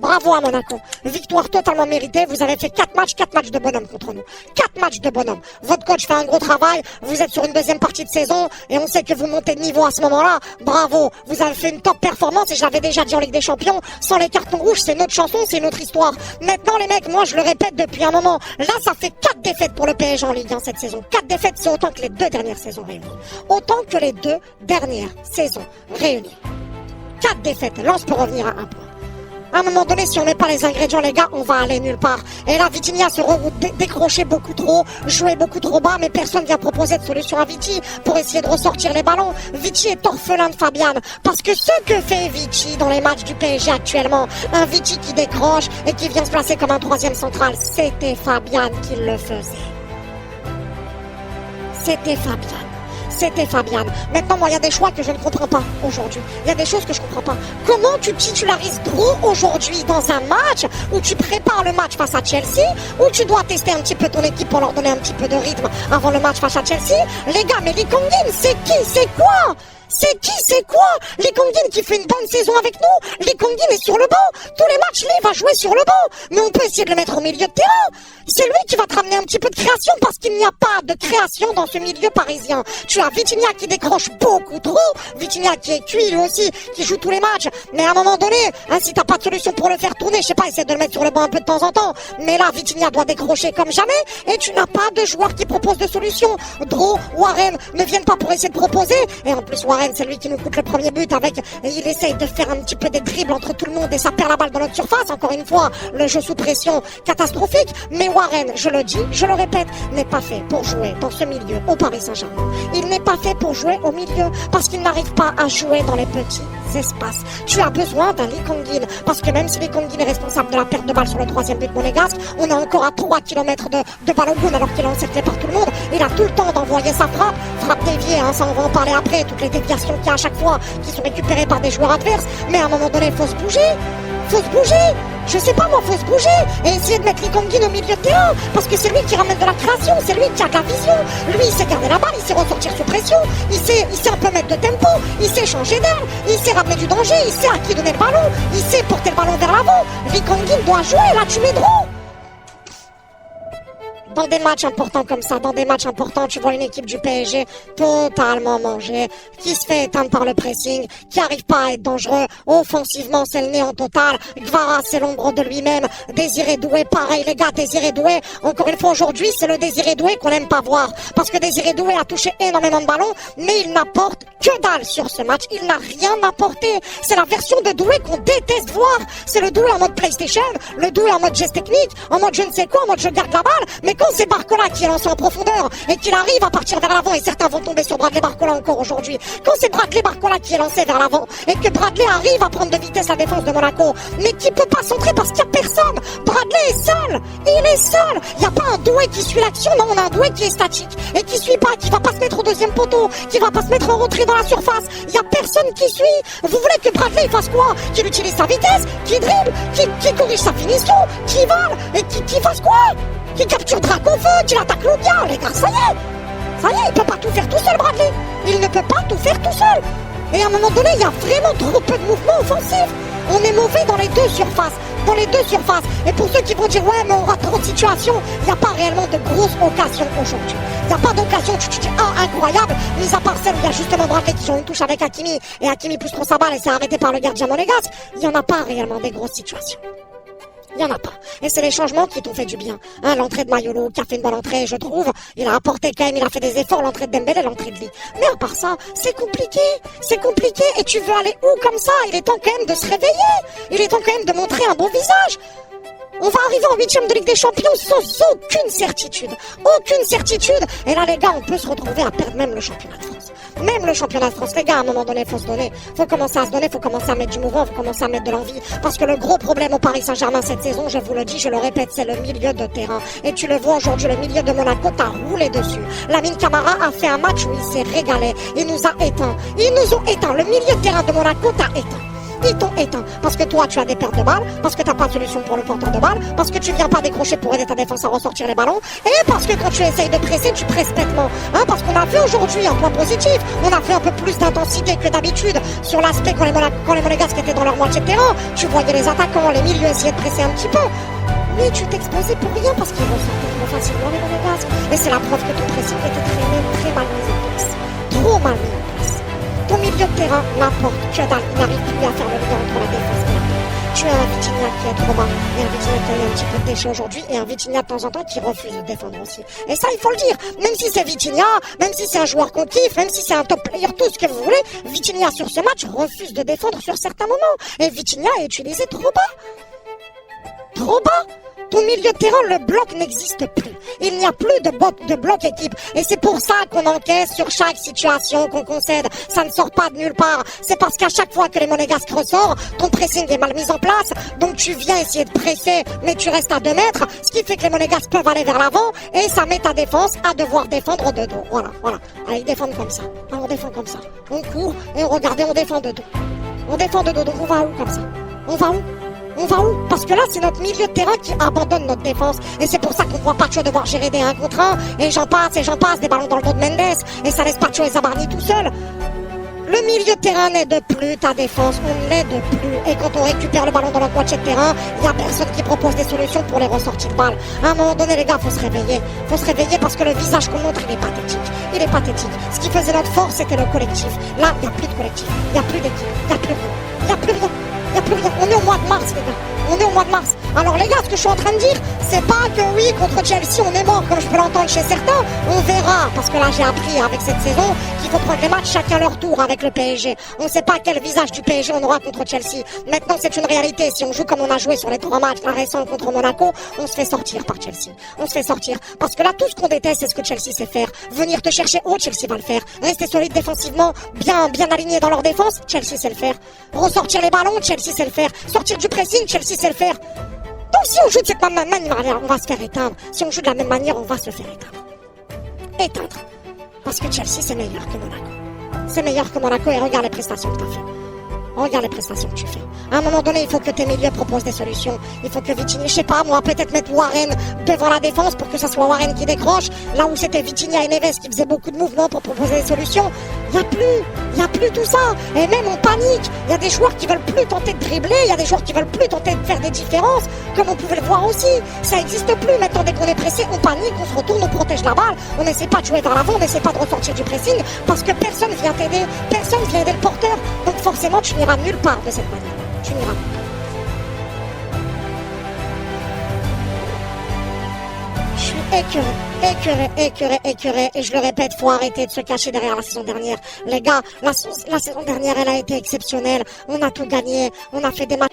Bravo à Monaco. Victoire totalement méritée. Vous avez fait 4 matchs de bonhomme contre nous. 4 matchs de bonhomme. Votre coach fait un gros travail. Vous êtes sur une deuxième partie de saison et on sait que vous montez de niveau à ce moment-là. Bravo. Vous avez fait une top performance et je l'avais déjà dit en Ligue des Champions. Sans les cartons rouges, c'est notre chanson, c'est notre histoire. Maintenant, les mecs, moi, je le répète depuis un moment. Là, ça fait 4 défaites pour le PSG en Ligue 1 cette saison. 4 défaites, c'est autant que les 2 dernières saisons réunies. Autant que les 2 dernières saisons réunies. 4 défaites. Lens peut revenir à 1 point. À un moment donné, si on met pas les ingrédients, les gars, on va aller nulle part. Et là, Vitinha se décrochait beaucoup trop, jouait beaucoup trop bas, mais personne vient proposer de solution à Vici pour essayer de ressortir les ballons. Vici est orphelin de Fabian. Parce que ce que fait Vici dans les matchs du PSG actuellement, un Vici qui décroche et qui vient se placer comme un 3e central, c'était Fabian qui le faisait. C'était Fabian. C'était Fabian. Maintenant, moi, il y a des choix que je ne comprends pas aujourd'hui. Il y a des choses que je ne comprends pas. Comment tu titularises Dro aujourd'hui dans un match où tu prépares le match face à Chelsea, où tu dois tester un petit peu ton équipe pour leur donner un petit peu de rythme avant le match face à Chelsea? Les gars, mais Lee Kang-in, c'est qui? C'est quoi? C'est qui? C'est quoi? Lee Kang-in qui fait une bonne saison avec nous. Lee Kang-in est sur le banc. Tous les matchs, Lee va jouer sur le banc. Mais on peut essayer de le mettre au milieu de terrain. C'est lui qui va te ramener un petit peu de création parce qu'il n'y a pas de création dans ce milieu parisien. Tu as Vitinha qui décroche beaucoup trop. Vitinha qui est cuit lui aussi, qui joue tous les matchs. Mais à un moment donné, hein, si t'as pas de solution pour le faire tourner, je sais pas, essaie de le mettre sur le banc un peu de temps en temps. Mais là, Vitinha doit décrocher comme jamais. Et tu n'as pas de joueur qui propose de solution. Dro, Warren ne viennent pas pour essayer de proposer. Et en plus, Warren, c'est lui qui nous coûte le premier but avec, il essaye de faire un petit peu des dribbles entre tout le monde et ça perd la balle dans notre surface. Encore une fois, le jeu sous pression catastrophique. Mais Warren, je le dis, je le répète, n'est pas fait pour jouer dans ce milieu au Paris Saint-Germain. Il n'est pas fait pour jouer au milieu parce qu'il n'arrive pas à jouer dans les petits espaces. Tu as besoin d'un Lee Kang-in parce que même si Lee Kang-in est responsable de la perte de balle sur le 3e but monégasque, on est encore à 3 km de Balogun alors qu'il est encerclé par tout le monde. Il a tout le temps d'envoyer sa frappe déviée, hein, ça on va en parler après, toutes les déviations qu'il y a à chaque fois qui sont récupérées par des joueurs adverses. Mais à un moment donné, il faut se bouger. Faut se bouger. Je sais pas moi, faut se bouger et essayer de mettre Lee Kang-in au milieu de terrain parce que c'est lui qui ramène de la création, c'est lui qui a de la vision. Lui, il sait garder la balle, il sait ressortir sous pression, il sait un peu mettre de tempo, il sait changer d'air, il sait ramener du danger, il sait à qui donner le ballon, il sait porter le ballon vers l'avant. Lee Kang-in doit jouer, là tu mets Dro. Dans des matchs importants comme ça, dans des matchs importants, tu vois une équipe du PSG totalement mangée, qui se fait éteindre par le pressing, qui arrive pas à être dangereux. Offensivement, c'est le néant total. Gvara, c'est l'ombre de lui-même. Désiré Doué, pareil les gars, Désiré Doué. Encore une fois, aujourd'hui, c'est le Désiré Doué qu'on n'aime pas voir. Parce que Désiré Doué a touché énormément de ballons, mais il n'apporte que dalle sur ce match. Il n'a rien apporté. C'est la version de Doué qu'on déteste voir. C'est le Doué en mode PlayStation, le Doué en mode geste technique, en mode je ne sais quoi, en mode je garde la balle. Mais quand c'est Barcola qui est lancé en profondeur et qu'il arrive à partir vers l'avant, et certains vont tomber sur Bradley Barcola encore aujourd'hui, quand c'est Bradley Barcola qui est lancé vers l'avant et que Bradley arrive à prendre de vitesse la défense de Monaco, mais qui peut pas centrer parce qu'il n'y a personne. Bradley est seul, il est seul. Il n'y a pas un Doué qui suit l'action, non, on a un Doué qui est statique et qui suit pas, qui va pas se mettre au deuxième poteau, qui va pas se mettre en retrait dans la surface. Il n'y a personne qui suit. Vous voulez que Bradley fasse quoi? Qu'il utilise sa vitesse, qu'il dribble, qu'il corrige sa finition, qu'il vole et qu'il fasse quoi? Qui capture Drac au feu, qui l'attaque Loudia, les gars, ça y est, il peut pas tout faire tout seul, Bradley. Il ne peut pas tout faire tout seul. Et à un moment donné, il y a vraiment trop peu de mouvements offensifs. On est mauvais dans les deux surfaces. Et pour ceux qui vont dire, ouais, mais on rate trop de situations, il n'y a pas réellement de grosses occasions aujourd'hui. Il n'y a pas d'occasion, tu dis, incroyable, mis à part celle où il y a justement Bradley qui joue une touche avec Hakimi, et Hakimi pousse trop sa balle et c'est arrêté par le gardien monégasque. Il n'y en a pas réellement des grosses situations. Il n'y en a pas. Et c'est les changements qui t'ont fait du bien. Hein, l'entrée de Mayolo, qui a fait une bonne entrée, je trouve. Il a apporté quand même, il a fait des efforts, l'entrée de Dembélé, l'entrée de Lee. Mais à part ça, c'est compliqué. Et tu veux aller où comme ça? Il est temps quand même de se réveiller. Il est temps quand même de montrer un bon visage. On va arriver en 8e de Ligue des Champions sans aucune certitude. Et là, les gars, on peut se retrouver à perdre même le championnat de France. Les gars, à un moment donné, faut se donner. Faut commencer à se donner, faut commencer à mettre du mouvement, faut commencer à mettre de l'envie. Parce que le gros problème au Paris Saint-Germain cette saison, je vous le dis, je le répète, c'est le milieu de terrain. Et tu le vois aujourd'hui, le milieu de Monaco t'a roulé dessus. Lamine Camara a fait un match où il s'est régalé. Il nous a éteints. Le milieu de terrain de Monaco t'a éteint. Ils t'ont éteint. Parce que toi, tu as des pertes de balles, parce que t'as pas de solution pour le porteur de balles, parce que tu viens pas décrocher pour aider ta défense à ressortir les ballons, et parce que quand tu essayes de presser, tu presses bêtement. Hein, parce qu'on a fait aujourd'hui un point positif. On a fait un peu plus d'intensité que d'habitude sur l'aspect quand les Monégasques étaient dans leur moitié de terrain. Tu voyais les attaquants, les milieux essayer de presser un petit peu. Mais tu t'exposais pour rien parce qu'ils ressortaient trop facilement les Monégasques. Et c'est la preuve que ton pressing était très mal mis en place. Trop mal mis en place. Ton milieu de terrain n'importe que dalle. Il n'arrive plus à faire le lien entre la défense et l'attaque. Tu as un Vitinha qui est trop bas, et un Vitinha qui a eu un petit peu de déchet aujourd'hui, et un Vitinha de temps en temps qui refuse de défendre aussi. Et ça, il faut le dire. Même si c'est Vitinha, même si c'est un joueur qu'on kiffe, même si c'est un top player, tout ce que vous voulez, Vitinha sur ce match refuse de défendre sur certains moments. Et Vitinha est utilisé trop bas. Trop bas. Ton milieu de terrain, le bloc n'existe plus. Il n'y a plus de bloc équipe. Et c'est pour ça qu'on encaisse sur chaque situation qu'on concède. Ça ne sort pas de nulle part. C'est parce qu'à chaque fois que les Monégasques ressortent, ton pressing est mal mis en place. Donc tu viens essayer de presser, mais tu restes à 2 mètres. Ce qui fait que les Monégasques peuvent aller vers l'avant. Et ça met ta défense à devoir défendre de dos. Voilà. Allez, ils défendent comme ça. On défend comme ça. On court et on regarde et on défend de dos. On défend de dos. Donc on va où comme ça? On va où? Parce que là, c'est notre milieu de terrain qui abandonne notre défense. Et c'est pour ça qu'on voit Pacho devoir gérer des 1 contre 1. Et j'en passe, des ballons dans le dos de Mendes. Et ça laisse Pacho et Zabarni tout seul. Le milieu de terrain n'aide plus ta défense. On ne l'aide plus. Et quand on récupère le ballon dans notre moitié de terrain, il n'y a personne qui propose des solutions pour les ressorties de balles. À un moment donné, les gars, faut se réveiller. Faut se réveiller parce que le visage qu'on montre, il est pathétique. Ce qui faisait notre force, c'était le collectif. Là, il n'y a plus de collectif. Il n'y a plus d'équipe. Il n'y a plus rien. On est au mois de mars, les gars. Alors les gars, ce que je suis en train de dire, c'est pas que oui, contre Chelsea, on est mort, comme je peux l'entendre chez certains. On verra, parce que là, j'ai appris avec cette saison qu'il faut prendre les matchs chacun leur tour avec le PSG. On ne sait pas quel visage du PSG on aura contre Chelsea. Maintenant, c'est une réalité. Si on joue comme on a joué sur les 3 matchs, la récente contre Monaco, on se fait sortir par Chelsea. Parce que là, tout ce qu'on déteste, c'est ce que Chelsea sait faire. Venir te chercher haut, Chelsea va le faire. Rester solide défensivement, bien aligné dans leur défense, Chelsea sait le faire. Ressortir les ballons, Chelsea sait le faire. Sortir du pressing, Chelsea sait le faire. Donc si on joue de cette même manière, on va se faire éteindre. Si on joue de la même manière, on va se faire éteindre. Parce que Chelsea, c'est meilleur que Monaco. Et regarde les prestations que tu as fait. Regarde les prestations que tu fais. À un moment donné, il faut que tes milieux proposent des solutions. Il faut que Vitinha, je sais pas, moi, peut-être mettre Warren devant la défense pour que ça soit Warren qui décroche. Là où c'était Vitinha et Neves qui faisaient beaucoup de mouvements pour proposer des solutions. Il y a plus tout ça. Et même on panique. Il y a des joueurs qui veulent plus tenter de dribbler. Il y a des joueurs qui veulent plus tenter de faire des différences. Comme on pouvait le voir aussi. Ça n'existe plus. Maintenant, dès qu'on est pressé, on panique, on se retourne, on protège la balle. On n'essaie pas de jouer vers l'avant, on n'essaie pas de ressortir du pressing parce que personne vient t'aider. Personne vient aider le porteur. Donc forcément, tu n'iras nulle part de cette manière. Tu n'iras pas. Je suis écœuré. Et je le répète, faut arrêter de se cacher derrière la saison dernière. Les gars, la saison dernière, elle a été exceptionnelle. On a tout gagné. On a fait des matchs